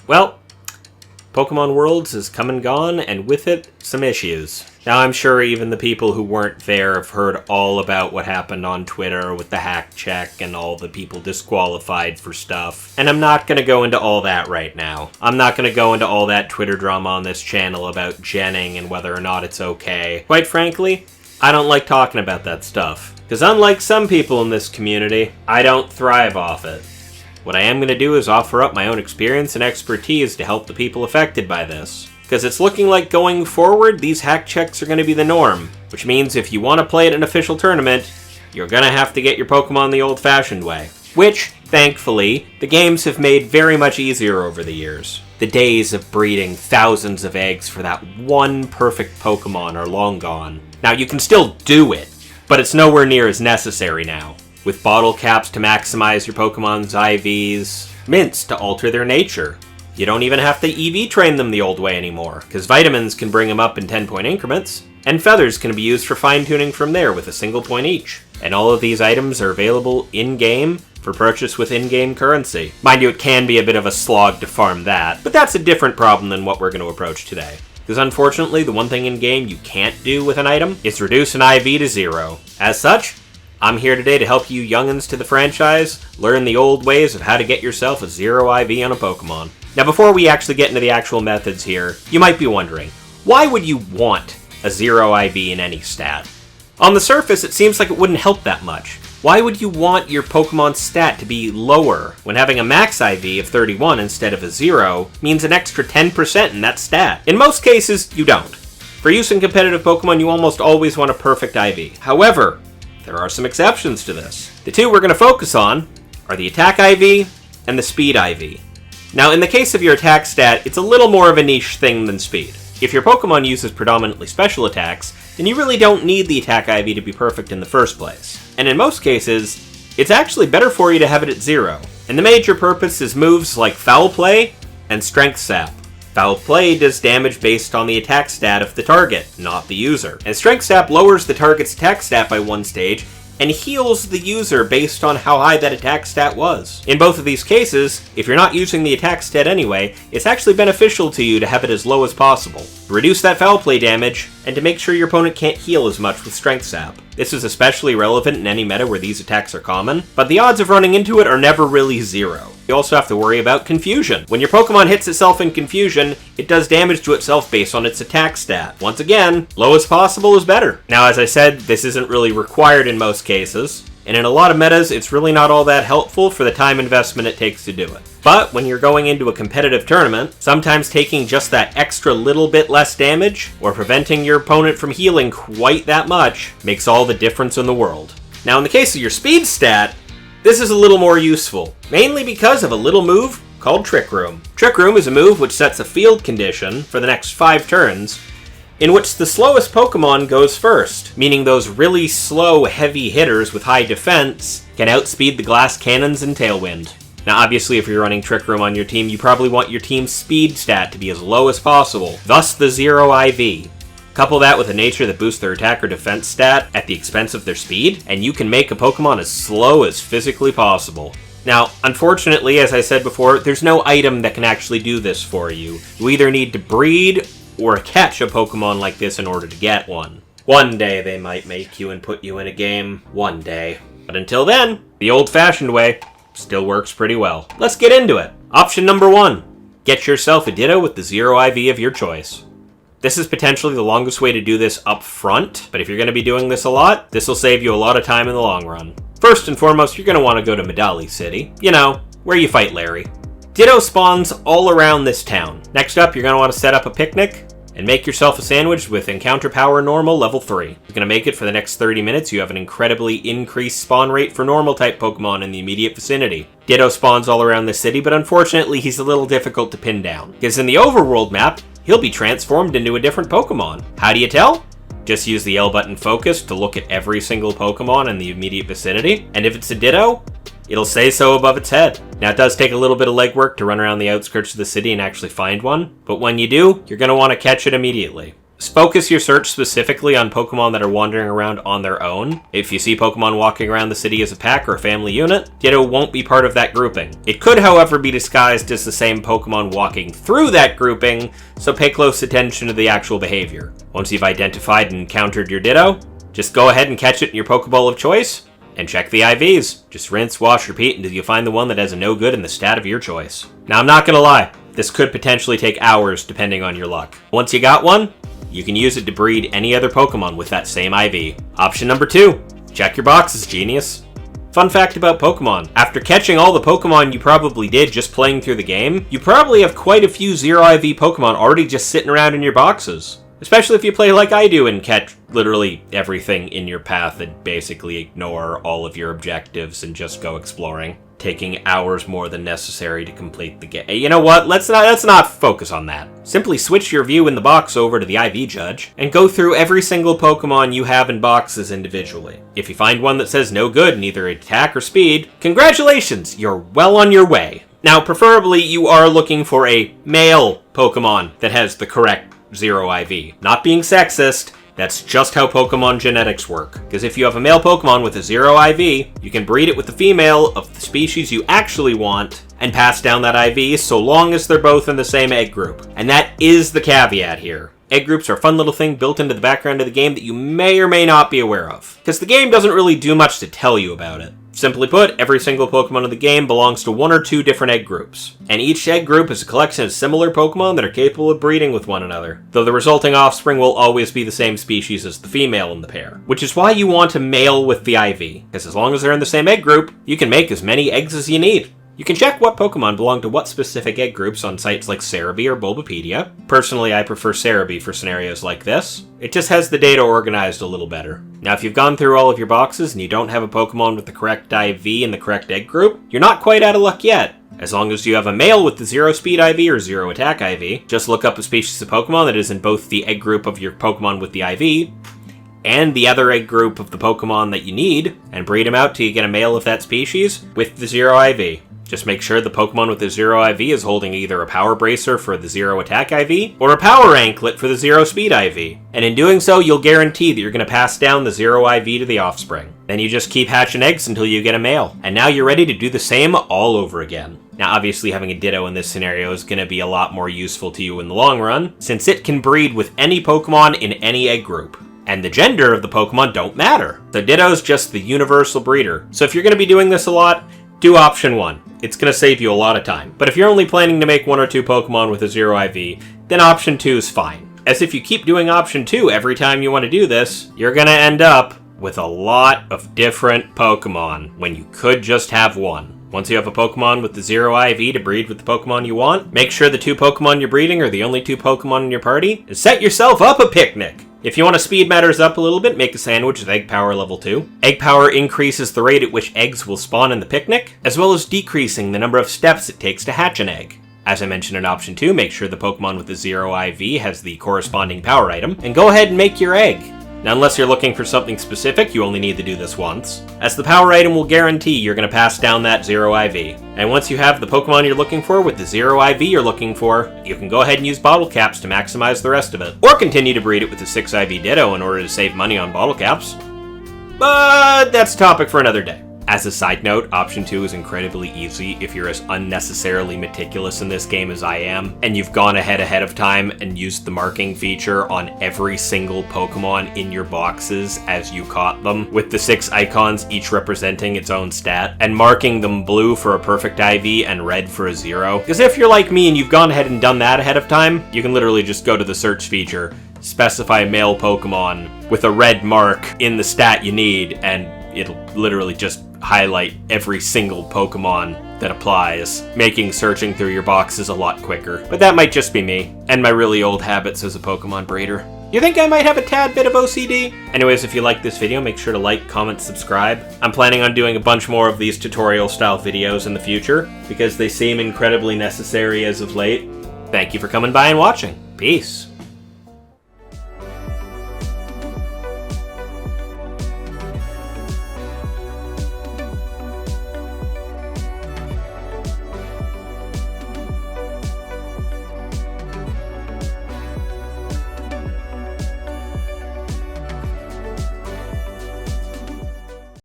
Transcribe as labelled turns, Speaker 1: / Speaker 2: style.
Speaker 1: Well, Pokemon Worlds has come and gone, and with it, some issues. Now, I'm sure even the people who weren't there have heard all about what happened on Twitter with the hack check and all the people disqualified for stuff. And I'm not going to go into all that right now. I'm not going to go into all that Twitter drama on this channel about genning and whether or not it's okay. Quite frankly, I don't like talking about that stuff. Because unlike some people in this community, I don't thrive off it. What I am going to do is offer up my own experience and expertise to help the people affected by this. Because it's looking like going forward, these hack checks are going to be the norm. Which means if you want to play at an official tournament, you're going to have to get your Pokemon the old-fashioned way. Which, thankfully, the games have made very much easier over the years. The days of breeding thousands of eggs for that one perfect Pokemon are long gone. Now, you can still do it, but it's nowhere near as necessary now. With bottle caps to maximize your Pokemon's IVs, mints to alter their nature. You don't even have to EV train them the old way anymore, because vitamins can bring them up in 10-point increments, and feathers can be used for fine-tuning from there with a single point each. And all of these items are available in-game for purchase with in-game currency. Mind you, it can be a bit of a slog to farm that, but that's a different problem than what we're going to approach today. Because unfortunately, the one thing in-game you can't do with an item is reduce an IV to 0. As such, I'm here today to help you youngins to the franchise learn the old ways of how to get yourself a 0 IV on a Pokemon. Now before we actually get into the actual methods here, you might be wondering, why would you want a 0 IV in any stat? On the surface, it seems like it wouldn't help that much. Why would you want your Pokemon's stat to be lower when having a max IV of 31 instead of a 0 means an extra 10% in that stat? In most cases, you don't. For use in competitive Pokemon, you almost always want a perfect IV. However, there are some exceptions to this. The two we're going to focus on are the Attack IV and the Speed IV. Now, in the case of your attack stat, it's a little more of a niche thing than speed. If your Pokemon uses predominantly special attacks, then you really don't need the Attack IV to be perfect in the first place. And in most cases, it's actually better for you to have it at 0. And the major purpose is moves like Foul Play and Strength Sap. Foul Play does damage based on the attack stat of the target, not the user. And Strength Sap lowers the target's attack stat by 1 stage, and heals the user based on how high that attack stat was. In both of these cases, if you're not using the attack stat anyway, it's actually beneficial to you to have it as low as possible, to reduce that Foul Play damage, and to make sure your opponent can't heal as much with Strength Sap. This is especially relevant in any meta where these attacks are common, but the odds of running into it are never really 0. You also have to worry about confusion. When your Pokemon hits itself in confusion, it does damage to itself based on its attack stat. Once again, low as possible is better. Now, as I said, this isn't really required in most cases, and in a lot of metas, it's really not all that helpful for the time investment it takes to do it. But when you're going into a competitive tournament, sometimes taking just that extra little bit less damage, or preventing your opponent from healing quite that much, makes all the difference in the world. Now, in the case of your speed stat, this is a little more useful, mainly because of a little move called Trick Room. Trick Room is a move which sets a field condition for the next 5 turns, in which the slowest Pokemon goes first, meaning those really slow, heavy hitters with high defense can outspeed the Glass Cannons and Tailwind. Now obviously if you're running Trick Room on your team, you probably want your team's speed stat to be as low as possible, thus the 0 IV. Couple that with a nature that boosts their attack or defense stat at the expense of their speed, and you can make a Pokemon as slow as physically possible. Now, unfortunately, as I said before, there's no item that can actually do this for you. You either need to breed or catch a Pokemon like this in order to get one. One day they might make you and put you in a game. One day. But until then, the old-fashioned way still works pretty well. Let's get into it. Option number 1. Get yourself a Ditto with the 0 IV of your choice. This is potentially the longest way to do this up front, but if you're going to be doing this a lot, this will save you a lot of time in the long run. First and foremost, you're going to want to go to Medali City. You know, where you fight Larry. Ditto spawns all around this town. Next up, you're going to want to set up a picnic and make yourself a sandwich with Encounter Power Normal level 3. You're going to make it for the next 30 minutes. You have an incredibly increased spawn rate for normal type Pokemon in the immediate vicinity. Ditto spawns all around the city, but unfortunately he's a little difficult to pin down, because in the overworld map, he'll be transformed into a different Pokemon. How do you tell? Just use the L button focus to look at every single Pokemon in the immediate vicinity, and if it's a Ditto, it'll say so above its head. Now it does take a little bit of legwork to run around the outskirts of the city and actually find one, but when you do, you're going to want to catch it immediately. Focus your search specifically on Pokemon that are wandering around on their own. If you see Pokemon walking around the city as a pack or a family unit, Ditto won't be part of that grouping. It could, however, be disguised as the same Pokemon walking through that grouping, so pay close attention to the actual behavior. Once you've identified and encountered your Ditto, just go ahead and catch it in your Pokeball of choice, and check the IVs. Just rinse, wash, repeat until you find the one that has a no good in the stat of your choice. Now, I'm not gonna lie, this could potentially take hours depending on your luck. Once you got one, you can use it to breed any other Pokemon with that same IV. Option number 2, check your boxes, genius. Fun fact about Pokemon, after catching all the Pokemon you probably did just playing through the game, you probably have quite a few Zero IV Pokemon already just sitting around in your boxes. Especially if you play like I do and catch literally everything in your path and basically ignore all of your objectives and just go exploring, taking hours more than necessary to complete the game. You know what? Let's not focus on that. Simply switch your view in the box over to the IV Judge and go through every single Pokemon you have in boxes individually. If you find one that says no good in either attack or speed, congratulations, you're well on your way. Now, preferably you are looking for a male Pokemon that has the correct Zero IV. Not being sexist, that's just how Pokemon genetics work. Because if you have a male Pokemon with a Zero IV, you can breed it with the female of the species you actually want and pass down that IV so long as they're both in the same egg group. And that is the caveat here. Egg groups are a fun little thing built into the background of the game that you may or may not be aware of. Because the game doesn't really do much to tell you about it. Simply put, every single Pokemon in the game belongs to one or two different egg groups, and each egg group is a collection of similar Pokemon that are capable of breeding with one another, though the resulting offspring will always be the same species as the female in the pair. Which is why you want a male with the IV, because as long as they're in the same egg group, you can make as many eggs as you need. You can check what Pokemon belong to what specific egg groups on sites like Cerebi or Bulbapedia. Personally, I prefer Cerebi for scenarios like this. It just has the data organized a little better. Now, if you've gone through all of your boxes and you don't have a Pokemon with the correct IV in the correct egg group, you're not quite out of luck yet. As long as you have a male with the Zero Speed IV or Zero Attack IV, just look up a species of Pokemon that is in both the egg group of your Pokemon with the IV and the other egg group of the Pokemon that you need, and breed them out till you get a male of that species with the Zero IV. Just make sure the Pokemon with the Zero IV is holding either a Power Bracer for the Zero Attack IV or a Power Anklet for the Zero Speed IV. And in doing so, you'll guarantee that you're going to pass down the Zero IV to the offspring. Then you just keep hatching eggs until you get a male. And now you're ready to do the same all over again. Now, obviously, having a Ditto in this scenario is going to be a lot more useful to you in the long run, since it can breed with any Pokemon in any egg group. And the gender of the Pokemon don't matter. The Ditto's just the universal breeder. So if you're going to be doing this a lot, do option 1. It's going to save you a lot of time. But if you're only planning to make 1 or 2 Pokemon with a Zero IV, then option 2 is fine. As if you keep doing option 2 every time you want to do this, you're going to end up with a lot of different Pokemon when you could just have one. Once you have a Pokemon with the Zero IV to breed with the Pokemon you want, make sure the 2 Pokemon you're breeding are the only 2 Pokemon in your party, and set yourself up a picnic! If you want to speed matters up a little bit, make a sandwich with Egg Power level 2. Egg Power increases the rate at which eggs will spawn in the picnic, as well as decreasing the number of steps it takes to hatch an egg. As I mentioned in option 2, make sure the Pokemon with the Zero IV has the corresponding power item, and go ahead and make your egg. Now, unless you're looking for something specific, you only need to do this once, as the power item will guarantee you're going to pass down that Zero IV. And once you have the Pokemon you're looking for with the Zero IV you're looking for, you can go ahead and use bottle caps to maximize the rest of it, or continue to breed it with the 6 IV Ditto in order to save money on bottle caps. But that's a topic for another day. As a side note, option 2 is incredibly easy if you're as unnecessarily meticulous in this game as I am, and you've gone ahead of time and used the marking feature on every single Pokemon in your boxes as you caught them, with the 6 icons each representing its own stat, and marking them blue for a perfect IV and red for a 0. Because if you're like me and you've gone ahead and done that ahead of time, you can literally just go to the search feature, specify male Pokemon with a red mark in the stat you need, and it'll literally just highlight every single Pokemon that applies, making searching through your boxes a lot quicker. But that might just be me, and my really old habits as a Pokemon breeder. You think I might have a tad bit of OCD? Anyways, if you like this video, make sure to like, comment, subscribe. I'm planning on doing a bunch more of these tutorial-style videos in the future, because they seem incredibly necessary as of late. Thank you for coming by and watching. Peace.